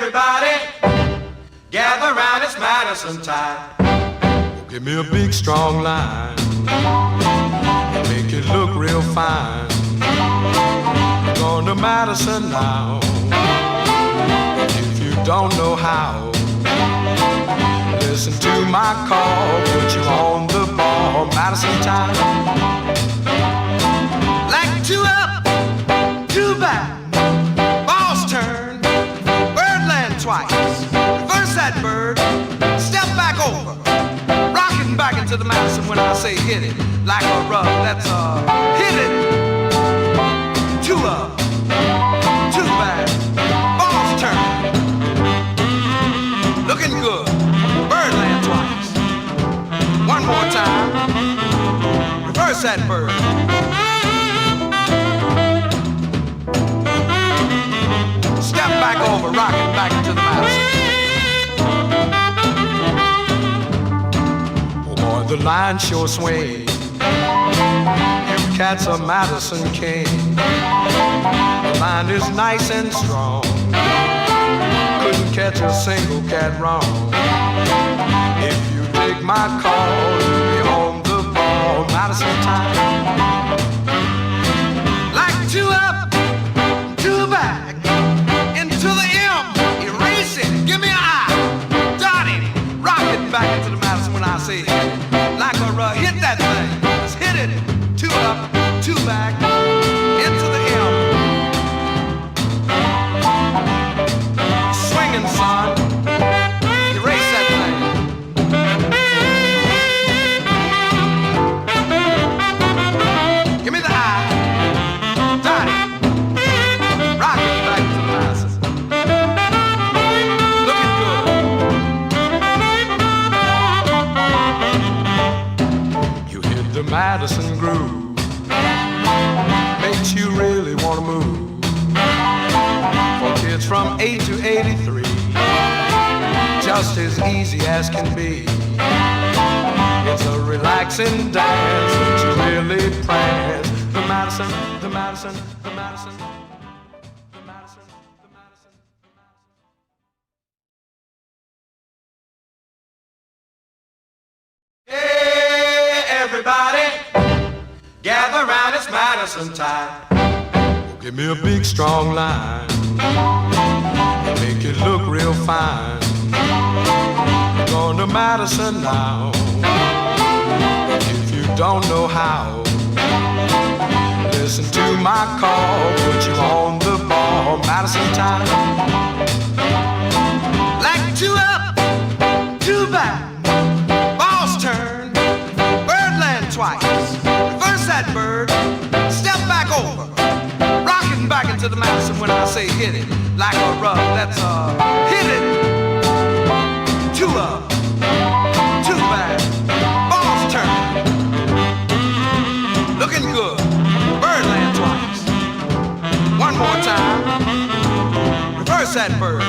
Everybody, gather round, it's Madison time. Give me a big strong line and make it look real fine. We're going to Madison now. If you don't know how, listen to my call, put you on the ball. Madison time. Like two up, two back, ball's turn, birdland twice. Reverse that bird, step back over, rockin' back into the Madison when I say hit it. Like a rug, that's hit it. Two up, two back, ball's turn, looking good, birdland twice. One more time, reverse that bird. Step back over, rockin' back into the Madison. Oh boy, the line sure swing. You cats are Madison king. The line is nice and strong. Couldn't catch a single cat wrong. If you take my call, you'll be on the ball. Madison time. Like two up, two back, into the M, erase it, give me an I, dot it, rock it back into the Madison when I say hit it. Like a hit that thing, just hit it, two up, two back, into the M. Swinging, son, erase that thing. Give me the I, dot it, rock it back into the Madison. Looking good. You hit the Madison groove, makes you really want to move. For kids from 8 to 83, just as easy as can be. It's a relaxing dance that you really prance. The Madison, the Madison, the Madison, the Madison, the Madison. Hey, everybody, gather round, it's Madison time. Give me a big strong line and make it look real fine. We're going to Madison now. If you don't know how, listen to my call, put you on the ball. Madison time. Like two up, two back, ball's turn, birdland twice. Reverse that bird, step back over, rockin' back into the Madison when I say hit it. Like a rug, that's hit it. Two up, two back, ball's turn, looking good, birdland twice. One more time, reverse that bird.